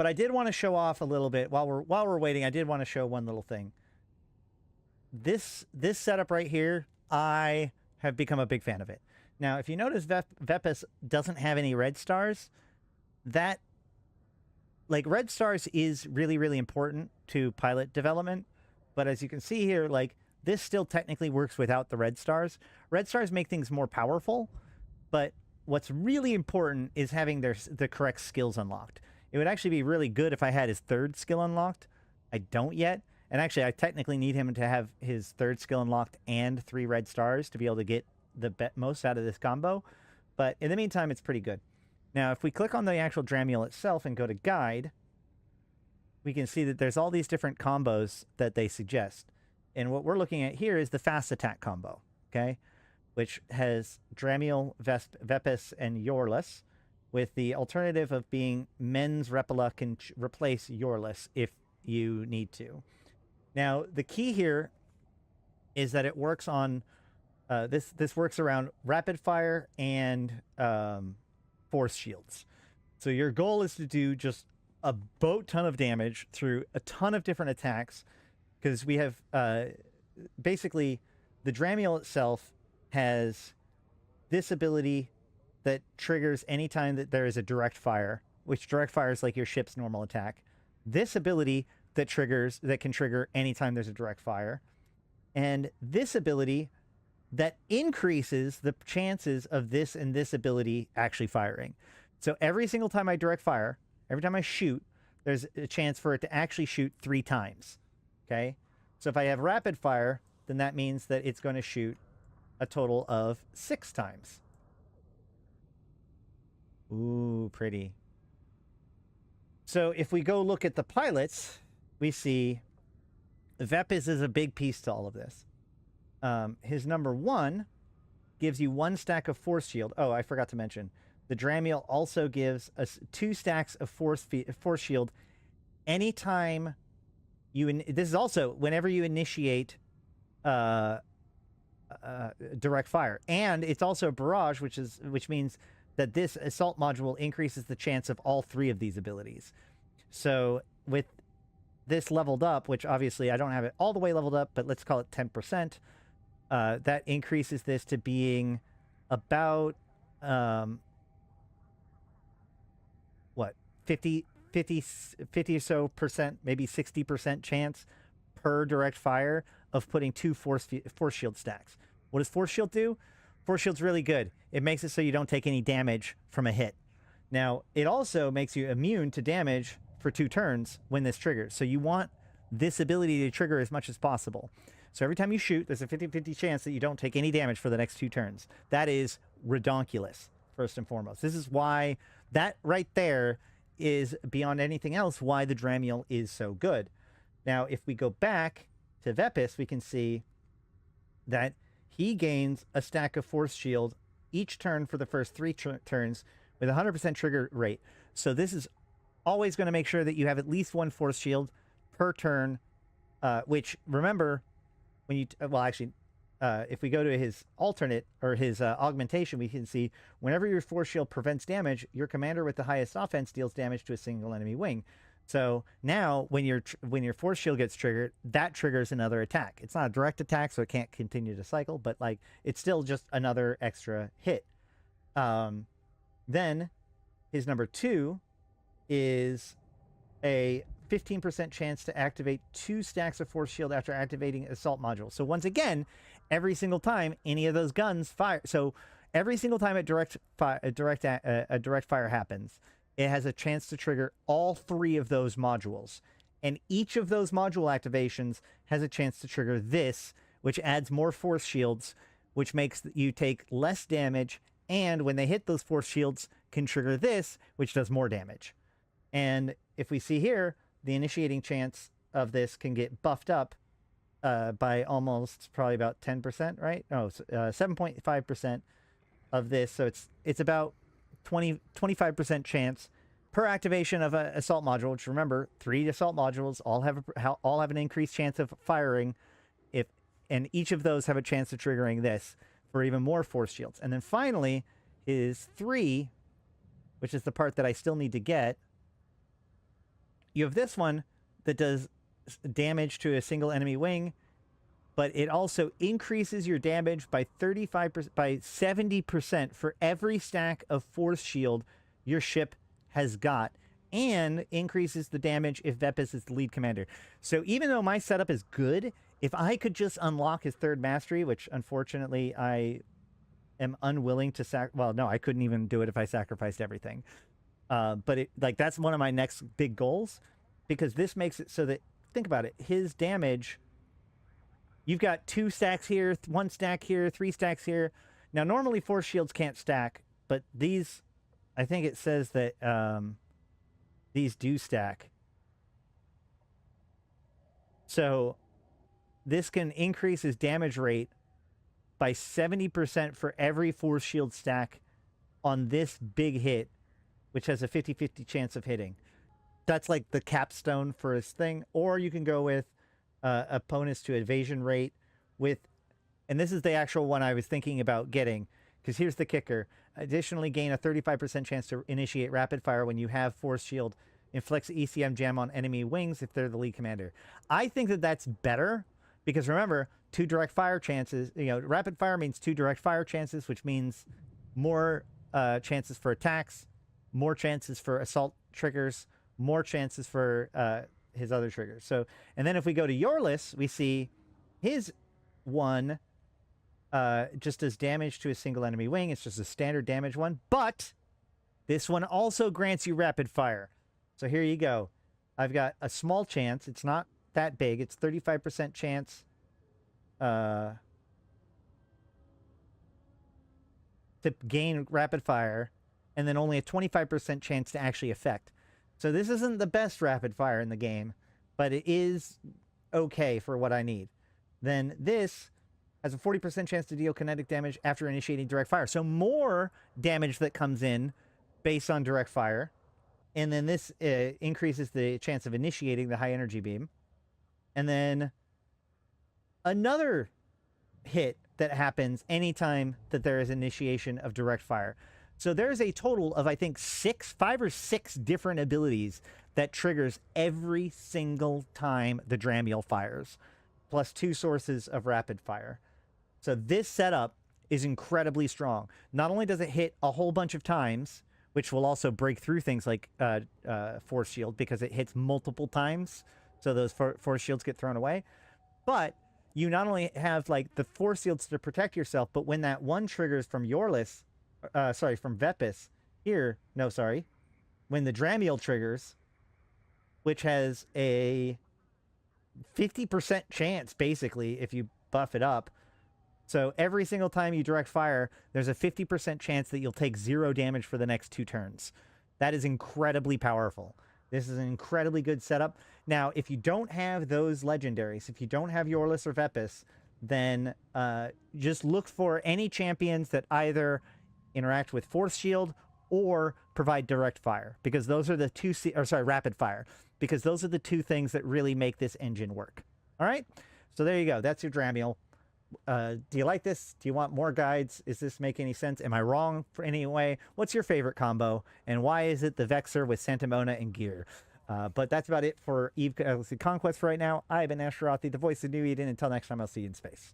But I did want to show off a little bit while we're waiting. I did want to show one little thing. This setup right here, I have become a big fan of it. Now, if you notice, Vepis doesn't have any red stars. That, like, red stars is really, really important to pilot development. But as you can see here, like, this still technically works without the red stars. Red stars make things more powerful, but what's really important is having the correct skills unlocked. It would actually be really good if I had his third skill unlocked. I don't yet. And actually, I technically need him to have his third skill unlocked and 3 red stars to be able to get the most out of this combo. But in the meantime, it's pretty good. Now, if we click on the actual Dramiel itself and go to Guide, we can see that there's all these different combos that they suggest. And what we're looking at here is the fast attack combo, okay? Which has Dramiel, Vepis, and Yorless, with the alternative of being Men's Repala can replace Yorless if you need to. Now, the key here is that it works on, this works around rapid fire and force shields. So your goal is to do just a boat ton of damage through a ton of different attacks, because we have, basically, the Dramiel itself has this ability that triggers anytime that there is a direct fire, which direct fire is like your ship's normal attack. This ability that can trigger anytime there's a direct fire. And this ability that increases the chances of this and this ability actually firing. So every single time I direct fire, every time I shoot, there's a chance for it to actually shoot 3 times. Okay? So if I have rapid fire, then that means that it's going to shoot a total of 6 times. Ooh, pretty. So if we go look at the pilots, we see Vepis is a big piece to all of this. His number 1 gives you 1 stack of force shield. Oh, I forgot to mention. The Dramiel also gives us 2 stacks of force shield anytime you... this is also whenever you initiate direct fire. And it's also a barrage, which means that this assault module increases the chance of all 3 of these abilities. So with this leveled up, which obviously I don't have it all the way leveled up, but let's call it 10%, that increases this to being about, what, 50 or so percent, maybe 60% chance per direct fire of putting 2 force shield stacks. What does force shield do? Force shield's really good. It makes it so you don't take any damage from a hit. Now, it also makes you immune to damage for 2 turns when this triggers. So you want this ability to trigger as much as possible. So every time you shoot, there's a 50-50 chance that you don't take any damage for the next 2 turns. That is redonkulous, first and foremost. This is why that right there is, beyond anything else, why the Dramiel is so good. Now, if we go back to Vepis, we can see that he gains a stack of force shield each turn for the first 3 turns with 100% trigger rate. So this is always going to make sure that you have at least 1 force shield per turn, which, remember, when you... well, actually, if we go to his alternate, or his augmentation, we can see whenever your force shield prevents damage, your commander with the highest offense deals damage to a single enemy wing. So now, when your force shield gets triggered, that triggers another attack. It's not a direct attack, so it can't continue to cycle, but like it's still just another extra hit. Then his number 2 is a 15% chance to activate 2 stacks of force shield after activating assault module. So once again, every single time any of those guns fire, so every single time a direct fire happens, it has a chance to trigger all 3 of those modules. And each of those module activations has a chance to trigger this, which adds more force shields, which makes you take less damage. And when they hit those force shields, can trigger this, which does more damage. And if we see here, the initiating chance of this can get buffed up by almost probably about 10%, right? No, 7.5% of this. So it's about 25% chance per activation of an assault module, which, remember, 3 assault modules all have an increased chance of firing, and each of those have a chance of triggering this for even more force shields. And then finally is 3, which is the part that I still need to get, you have this one that does damage to a single enemy wing, but it also increases your damage by 35%, by 70% for every stack of force shield your ship has got, and increases the damage if Vepis is the lead commander. So even though my setup is good, if I could just unlock his third mastery, which unfortunately I am unwilling to well, no, I couldn't even do it if I sacrificed everything. But that's one of my next big goals, because this makes it so that, think about it, his damage, you've got 2 stacks here, 1 stack here, 3 stacks here. Now, normally force shields can't stack, but these, I think it says that these do stack. So this can increase his damage rate by 70% for every force shield stack on this big hit, which has a 50-50 chance of hitting. That's like the capstone for his thing. Or you can go with opponents to evasion rate with, and this is the actual one I was thinking about getting, because here's the kicker. Additionally, gain a 35% chance to initiate rapid fire when you have force shield. Inflicts ECM jam on enemy wings if they're the lead commander. I think that that's better, because remember, 2 direct fire chances, rapid fire means 2 direct fire chances, which means more chances for attacks, more chances for assault triggers, more chances for his other triggers. So, and then if we go to Yorlis, we see his one just does damage to a single enemy wing. It's just a standard damage one, but this one also grants you rapid fire. So here you go. I've got a small chance. It's not that big. It's 35% chance to gain rapid fire, and then only a 25% chance to actually affect. So this isn't the best rapid fire in the game, but it is okay for what I need. Then this has a 40% chance to deal kinetic damage after initiating direct fire. So more damage that comes in based on direct fire. And then this increases the chance of initiating the high energy beam. And then another hit that happens anytime that there is initiation of direct fire. So there's a total of, I think, 5 or 6 different abilities that triggers every single time the Dramiel fires, plus 2 sources of rapid fire. So this setup is incredibly strong. Not only does it hit a whole bunch of times, which will also break through things like force shield, because it hits multiple times, so those force shields get thrown away. But you not only have like the force shields to protect yourself, but when that one triggers from Yorlis, from Vepis here, when the Dramiel triggers, which has a 50% chance, basically, if you buff it up. So every single time you direct fire, there's a 50% chance that you'll take 0 damage for the next 2 turns. That is incredibly powerful. This is an incredibly good setup. Now, if you don't have those legendaries, if you don't have Yorlis or Vepis, then just look for any champions that either interact with force shield or provide direct fire, because those are the 2 rapid fire, because those are the 2 things that really make this engine work. All right, so there you go. That's your Dramiel. Do you like this? Do you want more guides? Does this make any sense? Am I wrong for any way? What's your favorite combo, and why is it the Vexer with Santamona and gear? But that's about it for Eve Conquest for right now. I've been Ashtarothi, the voice of New Eden. Until next time, I'll see you in space.